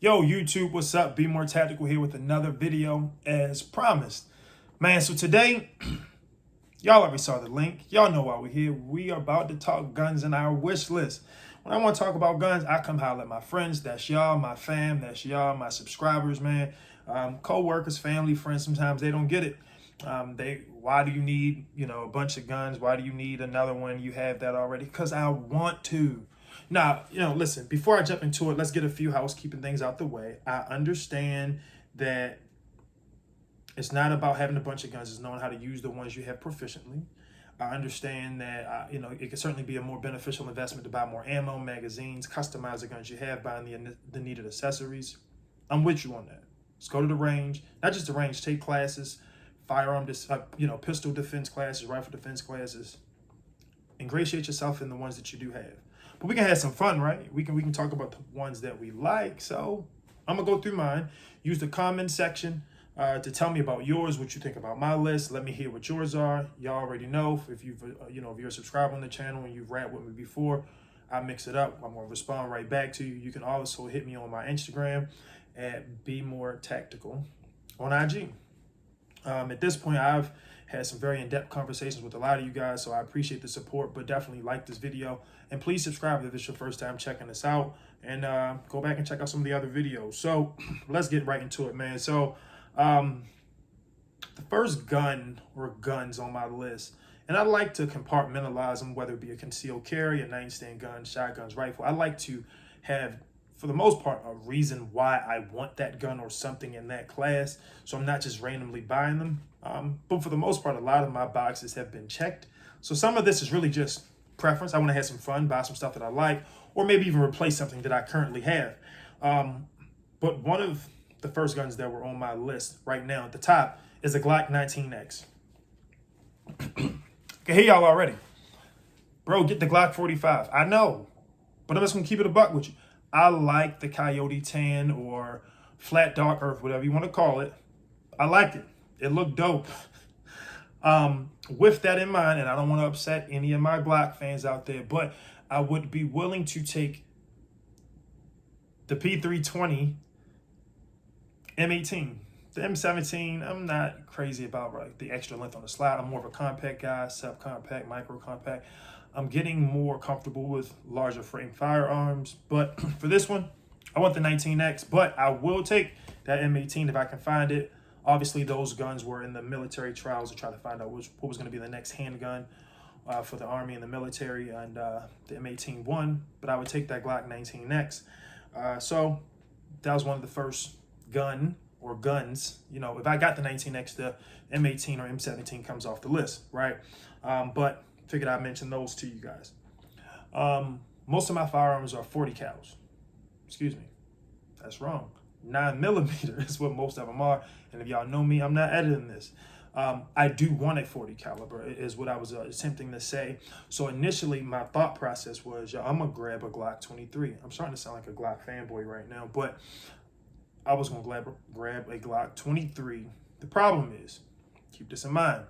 Yo, YouTube, what's up? Bmore.Tactical here with another video as promised. Man, so today, y'all already saw the link. Y'all know why we're here. We are about to talk guns in our wish list. When I want to talk about guns, I come holler at my friends. That's y'all, my fam. That's y'all, my subscribers, man. Co-workers, family, friends. Sometimes they don't get it. Why do you need, a bunch of guns? Why do you need another one? You have that already. Because I want to. Now, listen, before I jump into it, let's get a few housekeeping things out the way. I understand that it's not about having a bunch of guns, it's knowing how to use the ones you have proficiently. I understand that, it can certainly be a more beneficial investment to buy more ammo, magazines, customize the guns you have, buying the needed accessories. I'm with you on that. Let's go to the range, not just the range, take classes, firearm, pistol defense classes, rifle defense classes. Ingratiate yourself in the ones that you do have. But we can have some fun, right? We can talk about the ones that we like. So I'm gonna go through mine. Use the comment section to tell me about yours, what you think about my list. Let me hear what yours are. Y'all already know if you've if you're a subscriber on the channel and you've rapped with me before, I mix it up. I'm gonna respond right back to you. You can also hit me on my Instagram at Bmore.Tactical on IG. At this point, I've had some very in-depth conversations with a lot of you guys, so I appreciate the support, but definitely like this video. And please subscribe if it's your first time checking this out, and go back and check out some of the other videos. So let's get right into it, man. So the first gun or guns on my list, and I like to compartmentalize them, whether it be a concealed carry, a nightstand gun, shotguns, rifle. I like to have, for the most part, a reason why I want that gun or something in that class, so I'm not just randomly buying them. But for the most part, a lot of my boxes have been checked. So some of this is really just preference. I want to have some fun, buy some stuff that I like, or maybe even replace something that I currently have. But one of the first guns that were on my list right now at the top is a Glock 19X. I can hear y'all already. Bro, get the Glock 45. I know, but I'm just going to keep it a buck with you. I like the Coyote Tan or Flat Dark Earth, whatever you want to call it. I liked it. It looked dope. With that in mind, and I don't want to upset any of my Glock fans out there, but I would be willing to take the P320 M18. The M17, I'm not crazy about the extra length on the slide. I'm more of a compact guy, subcompact, micro compact. I'm getting more comfortable with larger frame firearms, but for this one, I want the 19X, but I will take that M18 if I can find it. Obviously, those guns were in the military trials to try to find out what was going to be the next handgun for the Army and the military, and the M18 won, but I would take that Glock 19X. So that was one of the first guns. If I got the 19X, the M18 or M17 comes off the list, right? But figured I'd mention those to you guys. Most of my firearms are 40 cals. Excuse me, that's wrong. 9mm is what most of them are. And if y'all know me, I'm not editing this. I do want a 40 caliber is what I was attempting to say. So initially my thought process was, I'm gonna grab a Glock 23. I'm starting to sound like a Glock fanboy right now, but I was gonna grab a Glock 23. The problem is, keep this in mind,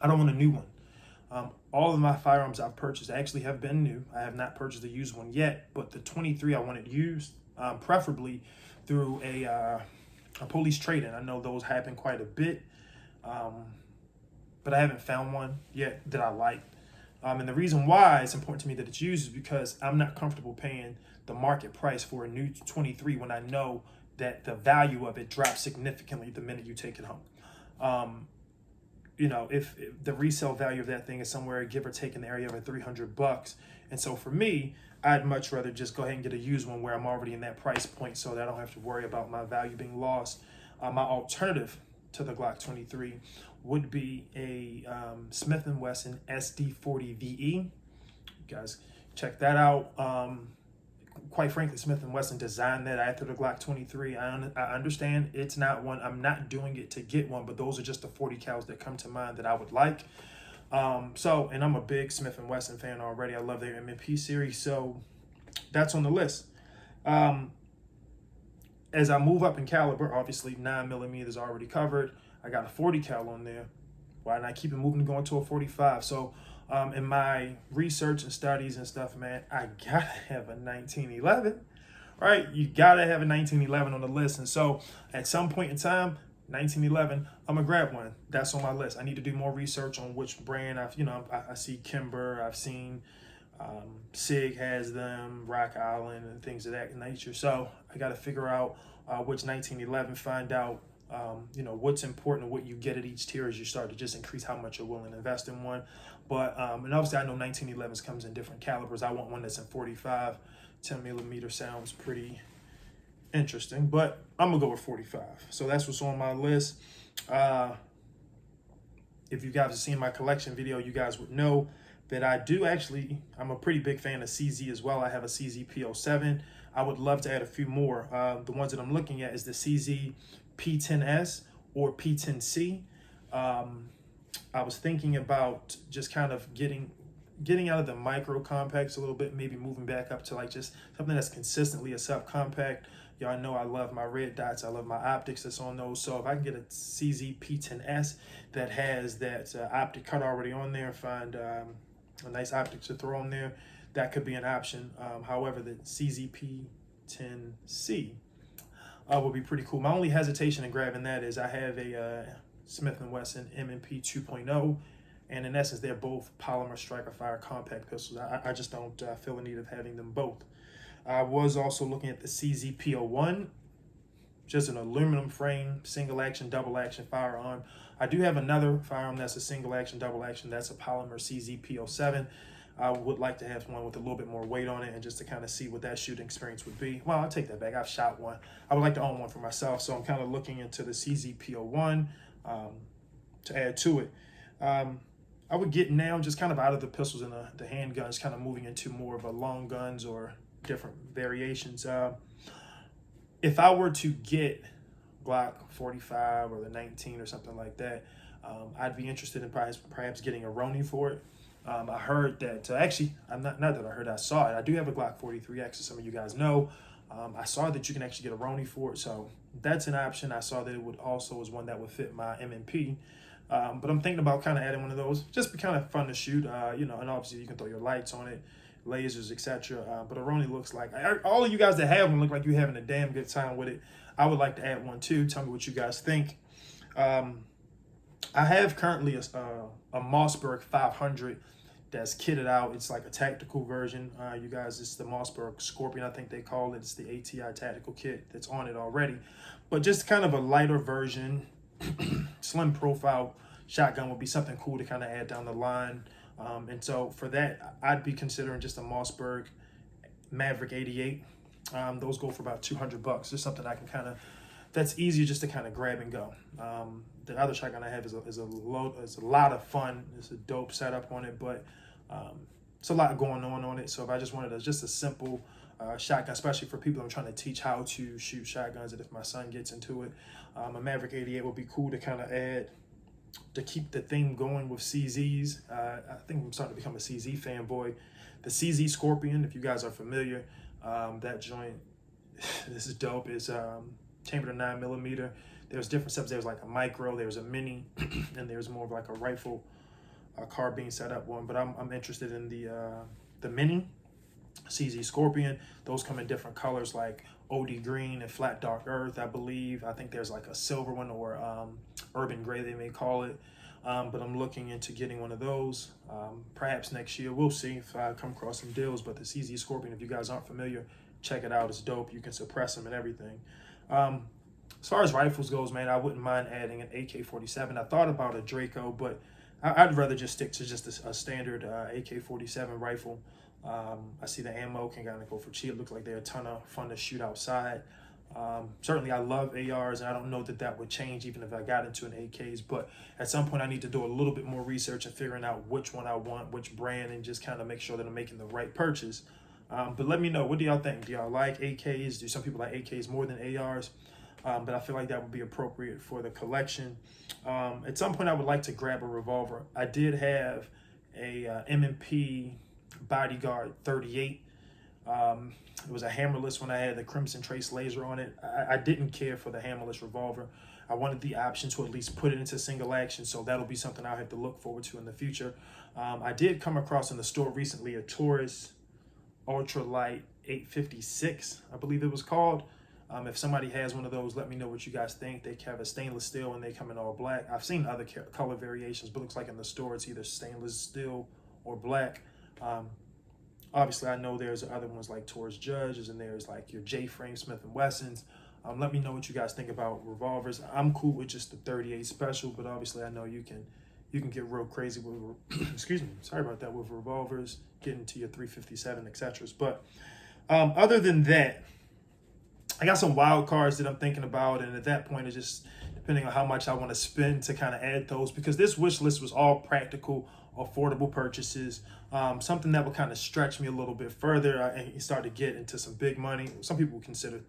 I don't want a new one. All of my firearms I've purchased actually have been new. I have not purchased a used one yet, but the 23 I wanted used, preferably through a police trade-in. I know those happen quite a bit, but I haven't found one yet that I like. And the reason why it's important to me that it's used is because I'm not comfortable paying the market price for a new 23 when I know that the value of it drops significantly the minute you take it home. If the resale value of that thing is somewhere, give or take, in the area of $300. And so for me, I'd much rather just go ahead and get a used one where I'm already in that price point so that I don't have to worry about my value being lost. My alternative to the Glock 23 would be a Smith & Wesson SD40VE. You guys check that out. Quite frankly, Smith & Wesson designed that after the Glock 23. I understand it's not one. I'm not doing it to get one, but those are just the 40 cals that come to mind that I would like. And I'm a big Smith & Wesson fan already. I love their M&P series, so that's on the list. As I move up in caliber, obviously 9mm is already covered. I got a 40 cal on there. Why not keep it moving and going to a 45? So in my research and studies and stuff, man, I gotta have a 1911 right? You gotta have a 1911 on the list. And so at some point in time, 1911, I'm gonna grab one. That's on my list. I need to do more research on which brand. I see Kimber, I've seen Sig has them, Rock Island, and things of that nature. So I got to figure out which 1911, find out what's important, what you get at each tier as you start to just increase how much you're willing to invest in one. But and obviously I know 1911s comes in different calibers. I want one that's in 45. 10 millimeter sounds pretty interesting, but I'm gonna go with 45. So that's what's on my list. If you guys have seen my collection video, you guys would know that I'm a pretty big fan of CZ as well. I have a CZ P07. I would love to add a few more. The ones that I'm looking at is the CZ P10S or P10C. I was thinking about just kind of getting out of the micro compacts a little bit, maybe moving back up to like just something that's consistently a subcompact. Y'all know I love my red dots. I love my optics that's on those. So if I can get a CZ P10S that has that optic cut already on there, find a nice optic to throw on there, that could be an option. However, the CZ P10C would be pretty cool. My only hesitation in grabbing that is I have a Smith & Wesson M&P 2.0, and in essence, they're both polymer striker fire compact pistols. I just don't feel the need of having them both. I was also looking at the CZ P01, just an aluminum frame, single action, double action firearm. I do have another firearm that's a single action, double action. That's a polymer CZ P07. I would like to have one with a little bit more weight on it, and just to kind of see what that shooting experience would be. Well, I'll take that back. I've shot one. I would like to own one for myself, so I'm kind of looking into the CZ P01 to add to it. I would get now just kind of out of the pistols and the handguns, kind of moving into more of a long guns or different variations. If I were to get Glock 45 or the 19 or something like that, I'd be interested in perhaps getting a Roni for it. I heard that, actually, not that I heard, I saw it. I do have a Glock 43X, as some of you guys know. I saw that you can actually get a Roni for it, so that's an option. I saw that it would also was one that would fit my M&P. But I'm thinking about kind of adding one of those, just be kind of fun to shoot, and obviously you can throw your lights on it, lasers, etc. But a Roni looks like, all of you guys that have one look like you're having a damn good time with it. I would like to add one too. Tell me what you guys think. I have currently a Mossberg 500 that's kitted out. It's like a tactical version. You guys, it's the Mossberg Scorpion, I think they call it. It's the ATI tactical kit that's on it already. But just kind of a lighter version, slim profile shotgun would be something cool to kind of add down the line. And so for that, I'd be considering just a Mossberg Maverick 88. Those go for about $200. Just something I can kind of, that's easier just to kind of grab and go. The other shotgun I have is a lot of fun. It's a dope setup on it, but it's a lot going on it. So if I just wanted just a simple shotgun, especially for people I'm trying to teach how to shoot shotguns, and if my son gets into it, a Maverick 88 would be cool to kind of add to keep the theme going with CZs. I think I'm starting to become a CZ fanboy. The CZ Scorpion, if you guys are familiar, that joint, this is dope. It's chambered to 9mm. There's different steps. There's like a micro, there's a mini, and there's more of like a rifle carbine setup one. But I'm interested in the mini CZ Scorpion. Those come in different colors, like OD green and flat dark earth, I believe. I think there's like a silver one, or urban gray they may call it. But I'm looking into getting one of those perhaps next year. We'll see if I come across some deals. But the CZ Scorpion, if you guys aren't familiar, check it out. It's dope. You can suppress them and everything. As far as rifles goes, man, I wouldn't mind adding an AK-47. I thought about a Draco, but I'd rather just stick to just a standard AK-47 rifle. I see the ammo can kind of go for cheap. It looks like they're a ton of fun to shoot outside. Certainly I love ARs, and I don't know that would change even if I got into an AKs, but at some point I need to do a little bit more research and figuring out which one I want, which brand, and just kind of make sure that I'm making the right purchase. But let me know, what do y'all think? Do y'all like AKs? Do some people like AKs more than ARs? But I feel like that would be appropriate for the collection. At some point I would like to grab a revolver. I did have a M&P Bodyguard 38. It was a hammerless when I had the Crimson Trace laser on it. I didn't care for the hammerless revolver. I wanted the option to at least put it into single action, so that'll be something I'll have to look forward to in the future. I did come across in the store recently a Taurus ultralight 856, I believe it was called. If somebody has one of those, let me know what you guys think. They have a stainless steel and they come in all black. I've seen other color variations, but it looks like in the store it's either stainless steel or black. Obviously, I know there's other ones like Taurus Judges, and there's like your J-frame Smith & Wessons. Let me know what you guys think about revolvers. I'm cool with just the 38 special, but obviously I know you can get real crazy with excuse me, sorry about that, with revolvers, getting to your 357, etc. But other than that, I got some wild cards that I'm thinking about, and at that point, it's just depending on how much I want to spend to kind of add those, because this wish list was all practical, affordable purchases, something that would kind of stretch me a little bit further and start to get into some big money. Some people consider,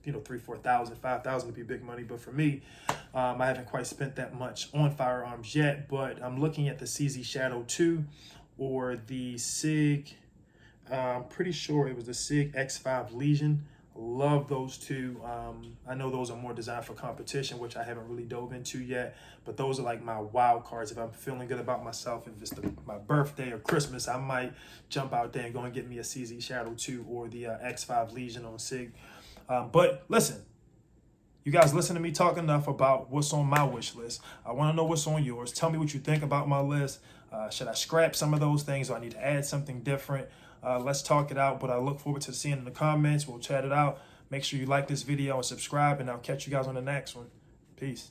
you know, 3,000, 4,000, 5,000 to be big money, but for me, I haven't quite spent that much on firearms yet. But I'm looking at the CZ Shadow 2 or the SIG. I'm pretty sure it was the SIG X5 Legion. Love those two. I know those are more designed for competition, which I haven't really dove into yet, but those are like my wild cards. If I'm feeling good about myself, if it's my birthday or Christmas, I might jump out there and go and get me a CZ Shadow 2 or the X5 Legion on SIG. But listen, you guys listen to me talk enough about what's on my wish list. I want to know what's on yours. Tell me what you think about my list. Should I scrap some of those things, or I need to add something different? Let's talk it out, but I look forward to seeing it in the comments. We'll chat it out. Make sure you like this video and subscribe, and I'll catch you guys on the next one. Peace.